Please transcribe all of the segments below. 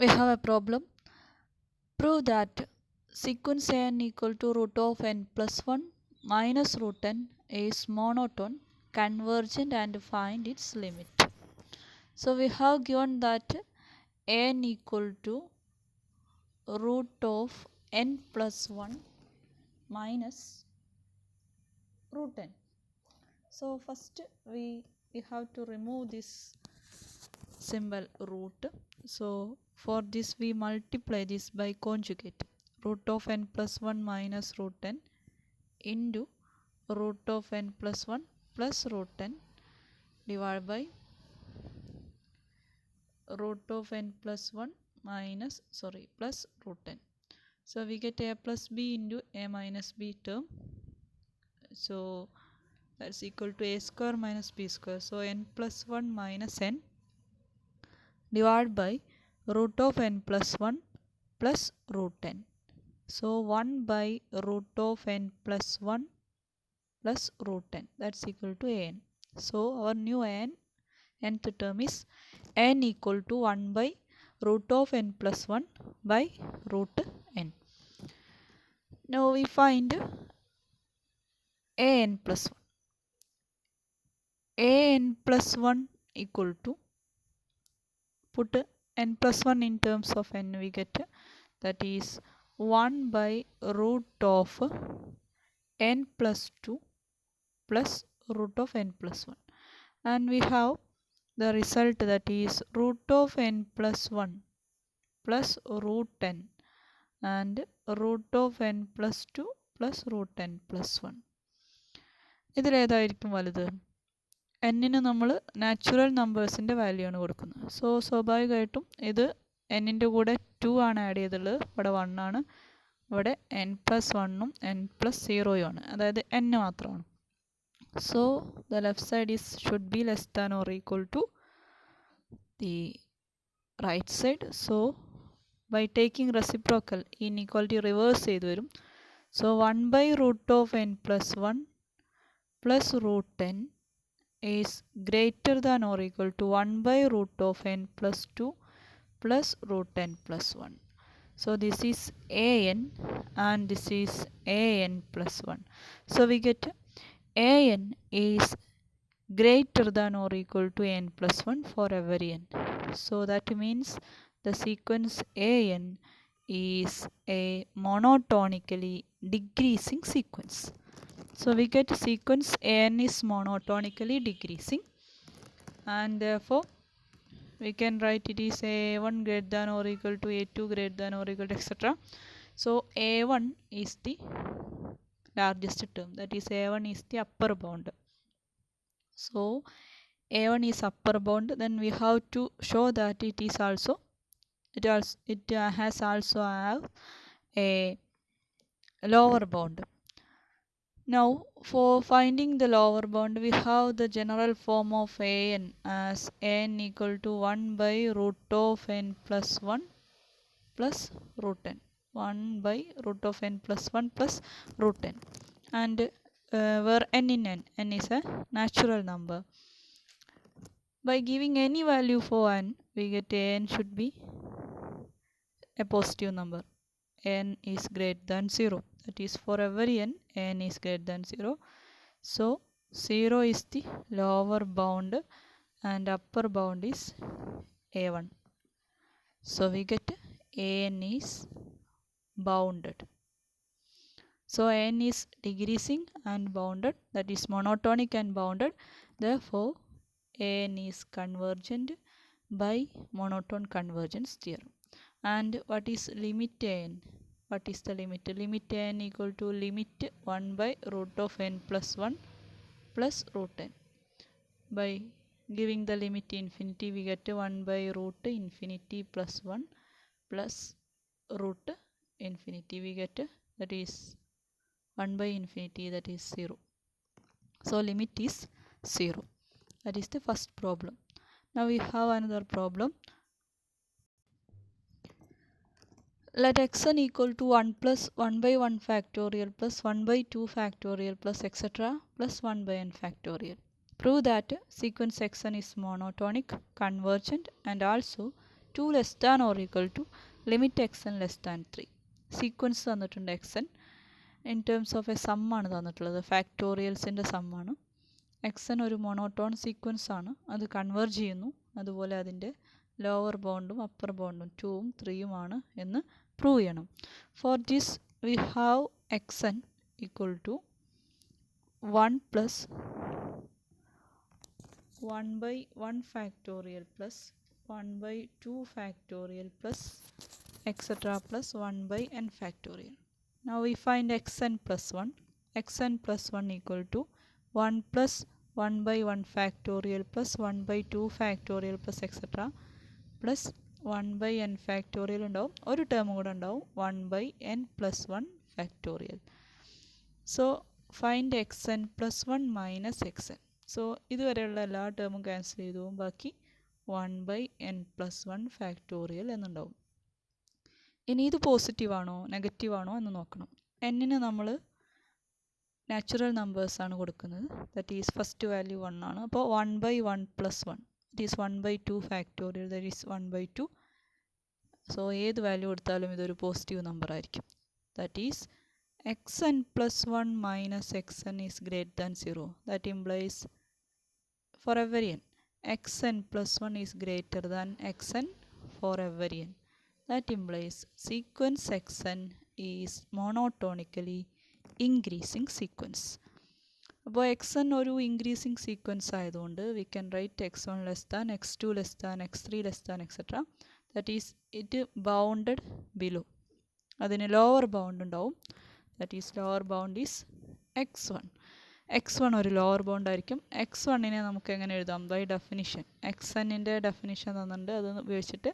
we have a problem. Prove that sequence n equal to root of n plus 1 minus root n is monotone, convergent, and find its limit. So we have given that n equal to root of n plus 1 minus root n. So first we have to remove this symbol root. So for this we multiply this by conjugate. Root of n plus 1 minus root n into root of n plus 1 plus root n divided by root of n plus 1 plus root n. So we get a plus b into a minus b term. So that's equal to a square minus b square. So n plus 1 minus n divided by root of n plus 1 plus root n. So 1 by root of n plus 1 plus root n, that's equal to an. So our new nth term is n equal to 1 by root of n plus 1 by root n. Now we find an plus 1. An plus 1 equal to, put n plus 1 in terms of n, we get that is 1 by root of n plus 2 plus root of n plus 1. And we have the result, that is root of n plus 1 plus root n and root of n plus 2 plus root n plus 1. ഇതിലേതായിരിക്കും വലുത്? എന്നിന് നമ്മൾ natural നമ്പേഴ്സിൻ്റെ value ആണ് കൊടുക്കുന്നത്. So സ്വാഭാവികമായിട്ടും ഇത് എന്നിൻ്റെ കൂടെ 2 ആണ് ആഡ് ചെയ്തിട്ടുള്ളത്. ഇവിടെ 1 ആണ്. ഇവിടെ n പ്ലസ് 1ഉം n പ്ലസ് 0യും ആണ്. അതായത് n മാത്രമാണ്. So the left side should be less than or equal to the right side. So by taking reciprocal, inequality reverse ചെയ്തു വരും. So 1 by root of n plus 1 plus root n is greater than or equal to 1 by root of n plus 2 plus root n plus 1. So this is an and this is an plus 1. So we get an is greater than or equal to n plus 1 for every n. So that means the sequence an is a monotonically decreasing sequence. So we get sequence an is monotonically decreasing, and therefore we can write it is a1 greater than or equal to a2 greater than or equal to etc. So a1 is the largest term, that is a1 is the upper bound. So a1 is upper bound, then we have to show that it has also have a lower bound. Now for finding the lower bound, we have the general form of an as n equal to 1 by root of n plus 1 plus root n. 1 by root of n plus 1 plus root n. And where n in n is a natural number. By giving any value for n, we get n should be a positive number. N is greater than 0. That is for every n is greater than 0. So 0 is the lower bound and upper bound is a1. So we get an is bounded. So n is decreasing and bounded, that is monotonic and bounded. Therefore an is convergent by monotone convergence theorem. And what is limit n? What is the limit? Limit n equal to limit 1 by root of n plus 1 plus root n. By giving the limit infinity, we get 1 by root infinity plus 1 plus root infinity. We get that is 1 by infinity, that is 0. So limit is 0. That is the first problem. Now we have another problem. Let xn equal to 1 plus 1 by 1 factorial plus 1 by 2 factorial plus etc. plus 1 by n factorial. Prove that sequence xn is monotonic, convergent, and also 2 less than or equal to limit x n less than 3. Sequence തന്നിട്ടുണ്ട് x n in terms of a sum ആണ് തന്നിട്ടുള്ളത്, ഫാക്ടോറിയൽസിൻ്റെ sum ആണ്. X n ഒരു monotone sequence ആണ്, അത് converge ചെയ്യുന്നു. അതുപോലെ അതിൻ്റെ ലോവർ ബൗണ്ടും അപ്പർ ബൗണ്ടും 2ഉം 3ഉമാണ് എന്ന് പ്രൂവ് ചെയ്യണം. For this we have x n equal to 1 plus 1 by 1 factorial plus 1 by 2 factorial plus etc. plus 1 by n factorial. Now we find xn plus 1. xn plus 1 equal to 1 plus 1 by 1 factorial plus 1 by 2 factorial plus etc. plus 1 by n factorial ഉണ്ടാവും. ഒരു term കൂടെ ഉണ്ടാവും 1 by n plus 1 factorial. So find xn plus 1 minus xn. So ഇതുവരെയുള്ള എല്ലാ ടേമും cancel ചെയ്തു പോകും, ബാക്കി 1 by n plus 1 factorial എന്നുണ്ടാവും. ഇനി ഇത് പോസിറ്റീവാണോ നെഗറ്റീവാണോ എന്ന് നോക്കണം. എന്നിന് നമ്മൾ നാച്ചുറൽ നമ്പേഴ്സാണ് കൊടുക്കുന്നത്, ദറ്റ് ഈസ് ഫസ്റ്റ് വാല്യൂ 1 ആണ്. അപ്പോൾ 1 by 1 plus 1 that is 1 by 2 factorial, that is 1 by 2. So ഏത് വാല്യൂ കൊടുത്താലും ഇതൊരു പോസിറ്റീവ് നമ്പർ ആയിരിക്കും. That is xn plus 1 minus xn is greater than 0. That implies for every n, xn plus 1 is greater than xn for every n. That implies sequence xn is monotonically increasing sequence. അപ്പോൾ xn ഒരു increasing sequence ആയതുകൊണ്ട് we can write x1 less than, x2 less than, x3 less than, etc. That is it bounded below. അതിന് lower bound ഉണ്ടാവും. That is lower bound is x1. x1 ഒരു lower bound ആയിരിക്കും. x1നെ നമുക്ക് എങ്ങനെ എഴുതാം? By definition xnൻ്റെ definition തന്നിട്ടുണ്ട്, അത് ഉപയോഗിച്ചിട്ട്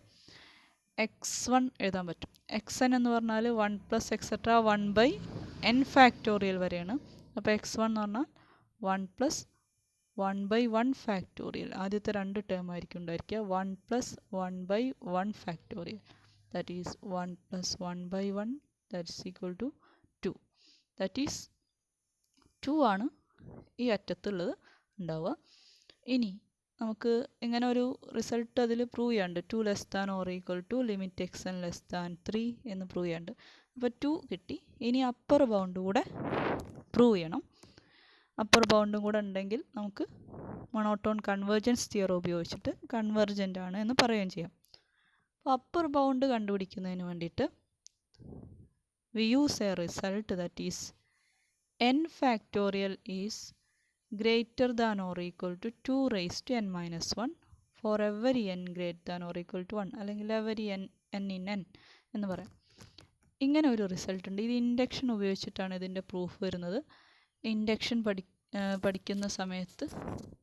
x1 എഴുതാൻ പറ്റും. xn എന്ന് പറഞ്ഞാൽ 1 plus etcetera 1 by n factorial വരെയാണ്. അപ്പോൾ x1 എന്ന് പറഞ്ഞാൽ 1 പ്ലസ് 1 ബൈ 1 ഫാക്ടോറിയൽ, ആദ്യത്തെ രണ്ട് ടേം ആയിരിക്കും ഉണ്ടായിരിക്കുക. 1 plus 1 by 1 factorial, that is 1 plus 1 by 1, that is equal to 2. That is 2 ആണ് ഈ അറ്റത്തുള്ളത് ഉണ്ടാവുക. ഇനി നമുക്ക് ഇങ്ങനെ ഒരു റിസൾട്ട് അതിൽ പ്രൂവ് ചെയ്യാണ്ട്, 2 less than or equal to limit x n less than 3 എന്ന് പ്രൂവ് ചെയ്യാണ്ട്. അപ്പോൾ 2 കിട്ടി. ഇനി അപ്പർ ബൗണ്ട് കൂടെ പ്രൂവ് ചെയ്യണം. അപ്പർ ബൗണ്ടും കൂടെ ഉണ്ടെങ്കിൽ നമുക്ക് മൊണോട്ടോൺ കൺവേർജൻസ് തിയറം ഉപയോഗിച്ചിട്ട് കൺവേർജൻ്റ് ആണ് എന്ന് പറയുകയും ചെയ്യാം. അപ്പോൾ അപ്പർ ബൗണ്ട് കണ്ടുപിടിക്കുന്നതിന് വേണ്ടിയിട്ട് we use a result that is n factorial is greater than or equal to 2 raised to n minus 1 for every n greater than or equal to 1, അല്ലെങ്കിൽ every n in n എന്ന് പറയാം. ഇങ്ങനെ ഒരു result ഉണ്ട്. ഇത് induction ഉപയോഗിച്ചിട്ടാണ് ഇതിൻ്റെ proof വരുന്നത്. ഇൻഡക്ഷൻ പഠിക്കുന്ന സമയത്ത്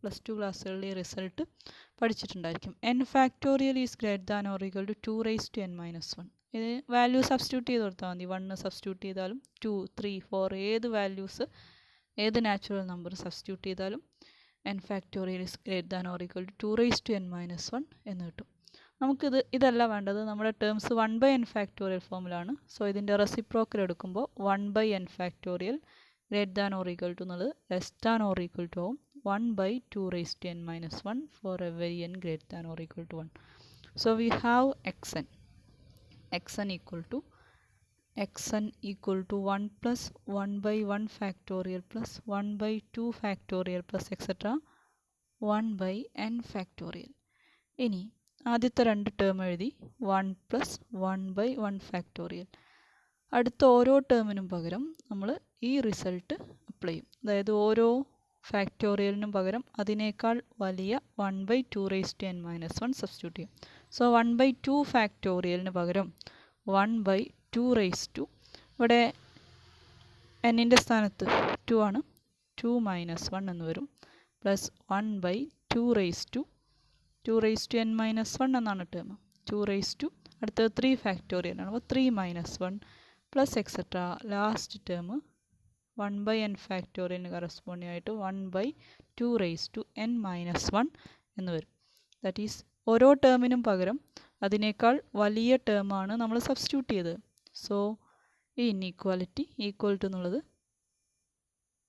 +2 ക്ലാസ്സുകളിൽ ഈ result പഠിച്ചിട്ടുണ്ടായിരിക്കും. n factorial is greater than or equal to 2 raised to n minus 1. ഇത് വാല്യൂ സബ്സ്റ്റിറ്റ്യൂട്ട് ചെയ്ത് കൊടുത്താൽ മതി. 1 സബ്സ്റ്റിറ്റ്യൂട്ട് ചെയ്താലും 2, 3, 4 ഏത് വാല്യൂസ്, ഏത് നാച്ചുറൽ നമ്പർ സബ്സ്റ്റിറ്റ്യൂട്ട് ചെയ്താലും n factorial is greater than or equal to 2 raise to n minus 1 എന്ന് കിട്ടും. ഇതല്ല വേണ്ടത്, നമ്മുടെ ടേംസ് 1 ബൈ n ഫാക്ടോറിയൽ ഫോമിലാണ്. സോ ഇതിൻ്റെ റെസിപ്രോക്കൽ എടുക്കുമ്പോൾ 1 by n factorial greater than or equal to എന്നുള്ളത് less than or equal to ആവും 1 by 2 raised to n minus 1 for every n greater than or equal to 1. So we have xn equal to 1 plus 1 by 1 factorial plus 1 by 2 factorial plus etc. 1 by n factorial. ഇനി ആദ്യത്തെ രണ്ട് term എഴുതി 1 plus 1 by 1 factorial. അടുത്ത ഓരോ ടേമിനും പകരം നമ്മൾ ഈ result apply ചെയ്യും. അതായത് ഓരോ ഫാക്ടോറിയലിനും പകരം അതിനേക്കാൾ വലിയ 1 by 2 raised to n minus 1 substitute ചെയ്യും. സോ 1 by 2 ഫാക്ടോറിയലിന് പകരം 1 by 2 raised to, ഇവിടെ എന്നിൻ്റെ സ്ഥാനത്ത് 2 ആണ്, 2 minus 1 എന്ന് വരും, plus 1 by 2 raised to n minus 1 എന്നാണ് ടേം. 2 raised to അടുത്തത് 3 ഫാക്ടോറിയൽ ആണ്, അപ്പോൾ 3 minus 1 plus etcetera last term 1 by n ഫാക്ടോറിയലിന് കറസ്പോണ്ടിങ് ആയിട്ട് 1 by 2 raised to n minus 1 എന്ന് വരും. ദാറ്റ് ഈസ് ഓരോ ടേമിനും പകരം അതിനേക്കാൾ വലിയ ടേമാണ് നമ്മൾ സബ്സ്റ്റിറ്റ്യൂട്ട് ചെയ്തത്. സോ ഈ ഇൻഈക്വാലിറ്റി ഈക്വൽ ടു എന്നുള്ളത്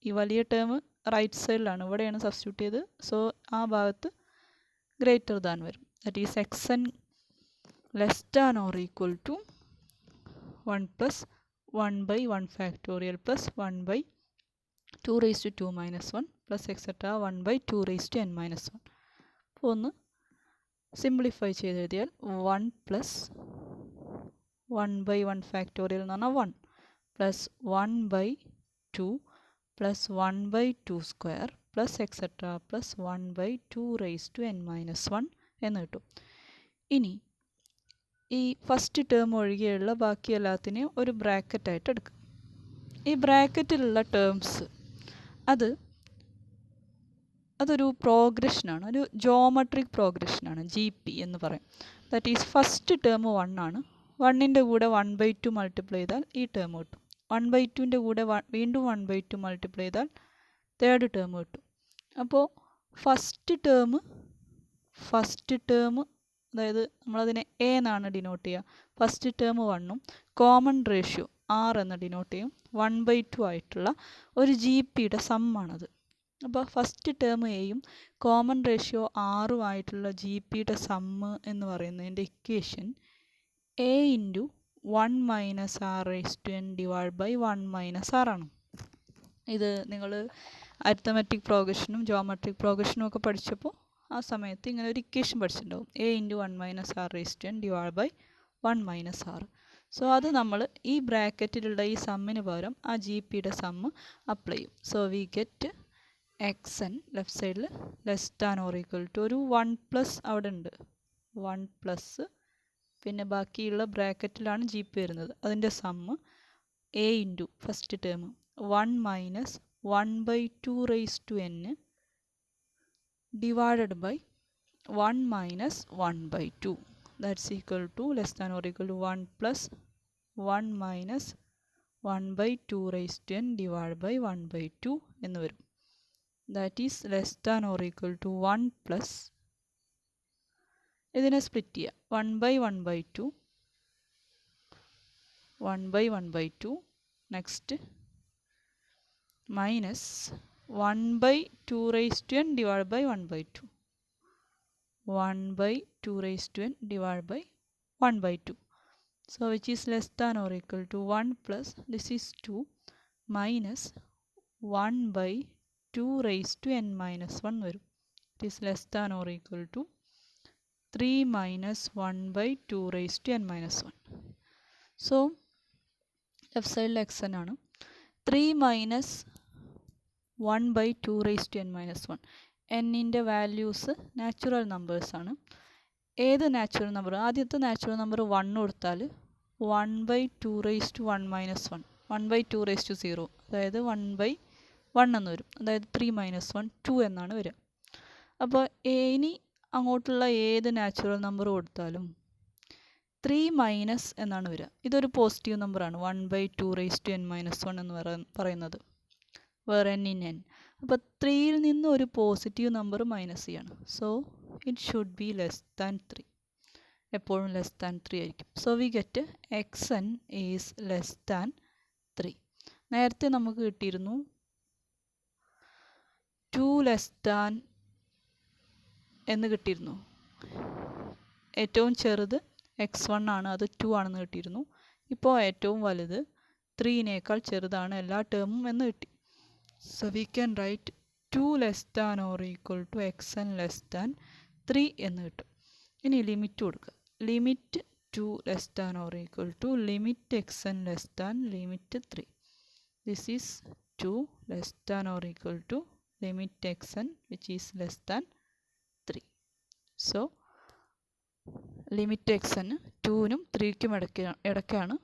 ഈ വലിയ ടേം റൈറ്റ് സൈഡിലാണ്, ഇവിടെയാണ് സബ്സ്റ്റിറ്റ്യൂട്ട് ചെയ്തത്. സോ ആ ഭാഗത്ത് ഗ്രേറ്റർ ദാൻ വരും. That is xn less than or equal to 1 plus 1 by 1 factorial plus 1 by 2 raised to 2 minus 1 plus etc. 1 by 2 raised to n minus 1. അപ്പോൾ ഒന്ന് സിംപ്ലിഫൈ ചെയ്ത് എഴുതിയാൽ 1 പ്ലസ് 1 by 1 factorial എന്ന് പറഞ്ഞാൽ 1 plus 1 by 2 plus 1 by 2 square plus etcetera plus 1 by 2 raised to n minus 1 എന്ന് കിട്ടും. ഇനി ഈ ഫസ്റ്റ് ടേം ഒഴികെയുള്ള ബാക്കി എല്ലാത്തിനെയും ഒരു ബ്രാക്കറ്റായിട്ട് എടുക്കുക. ഈ ബ്രാക്കറ്റിലുള്ള ടേംസ് അതൊരു പ്രോഗ്രഷനാണ്, ഒരു ജോമെട്രിക് പ്രോഗ്രഷനാണ്, GP എന്ന് പറയും. ദാറ്റ് ഈസ് ഫസ്റ്റ് ടേം 1 ആണ്. 1ൻ്റെ കൂടെ 1/2 മൾട്ടിപ്ലൈ ചെയ്താൽ ഈ ടേം കിട്ടും. 1/2ൻ്റെ കൂടെ വീണ്ടും 1/2 മൾട്ടിപ്ലൈ ചെയ്താൽ തേർഡ് ടേം കിട്ടും. അപ്പോൾ ഫസ്റ്റ് ടേം അതായത് നമ്മളതിനെ എ എന്നാണ് ഡിനോട്ട് ചെയ്യുക. ഫസ്റ്റ് ടേം 1ഉം കോമൺ റേഷ്യോ R എന്ന് ഡിനോട്ട് ചെയ്യും. 1/2 ആയിട്ടുള്ള ഒരു GPയുടെ സമ്മാണത്. അപ്പോൾ ഫസ്റ്റ് ടേം എയും കോമൺ റേഷ്യോ ആറും ആയിട്ടുള്ള GPയുടെ സമ്മ് എന്ന് പറയുന്നതിൻ്റെ equation A into 1 minus R raised to n divide by 1 minus R ആണ്. ഇത് നിങ്ങൾ അരിത്തമെറ്റിക് പ്രോഗ്രഷനും ജോമെട്രിക് പ്രോഗ്രഷനും ഒക്കെ പഠിച്ചപ്പോൾ ആ സമയത്ത് ഇങ്ങനെ ഒരു ഇക്വേഷൻ പഠിച്ചിട്ടുണ്ടാവും. A into 1 minus R raised to n divide by 1 minus R. So അത് നമ്മൾ ഈ ബ്രാക്കറ്റിലുള്ള ഈ സമ്മിന് പകരം ആ GPയുടെ സമ്മ് അപ്ലൈ ചെയ്യും. So we get xn left സൈഡിൽ less than or equal to ഒരു 1 പ്ലസ് അവിടെ ഉണ്ട്. 1 പ്ലസ് പിന്നെ ബാക്കിയുള്ള ബ്രാക്കറ്റിലാണ് GP വരുന്നത്. അതിൻ്റെ sum A into first term 1 minus 1/2 raised to n divided by 1 minus 1/2. That's equal to less than or equal to 1 plus 1 minus 1/2 raised to n divided by 1/2 എന്ന് വരും. That is less than or equal to 1 plus ഇതിനെ split ചെയ്യുക. 1 by 1/2 1 by 1/2 next minus 1 by 2 raised to n divided by 1/2. 1 by 2 raised to n divided by 1/2. So which is less than or equal to 1 plus this is 2 minus 1 by 2 raised to n minus 1 വരും. It is less than or equal to 3 minus 1 by 2 raised to n minus 1. So left സൈഡിൽ xn ആണ്. 3 minus 1 by 2 raised to n minus 1. എന്നിൻ്റെ values natural നമ്പേഴ്സാണ്. ഏത് natural number? ആദ്യത്തെ natural number 1 കൊടുത്താൽ 1 by 2 raised to 1 minus 1. 1 by 2 raised to 0. അതായത് 1 by 1 എന്ന് വരും. അതായത് 3 minus 1 2 എന്നാണ് വരിക. അപ്പോൾ ഇനി അങ്ങോട്ടുള്ള ഏത് നാച്ചുറൽ നമ്പർ കൊടുത്താലും 3 മൈനസ് എന്നാണ് വരിക. ഇതൊരു പോസിറ്റീവ് നമ്പറാണ്. 1 by 2 raised to n minus 1 എന്ന് പറയുന്നത്. വേറെ n in n. അപ്പോൾ 3യിൽ നിന്ന് ഒരു പോസിറ്റീവ് നമ്പർ മൈനസ് ചെയ്യണം. So it should be less than 3. എപ്പോഴും ലെസ് ദാൻ 3 ആയിരിക്കും. So we get xn is less than 3. നേരത്തെ നമുക്ക് കിട്ടിയിരുന്നു 2 ലെസ് ദാൻ എന്ന് കിട്ടിയിരുന്നു. ഏറ്റവും ചെറുത് x1 ആണ്, അത് 2 ആണെന്ന് കിട്ടിയിരുന്നു. ഇപ്പോൾ ഏറ്റവും വലുത് 3നേക്കാൾ ചെറുതാണ് എല്ലാ ടേമും എന്ന് കിട്ടി. So we can write 2 less than or equal to xn less than 3 എന്ന് കിട്ടും. ഇനി ലിമിറ്റ് കൊടുക്കുക. Limit 2 less than or equal to limit xn less than limit 3. This is 2 less than or equal to limit xn which is less than 3. So limit xn 2നും 3ക്കും ഇടയ്ക്കാണ്.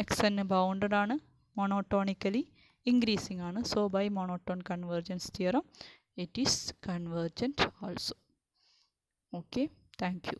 xn bounded ആണ്, monotonically increasing ആണ്. So by monotone convergence theorem it is convergent also. Okay, thank you.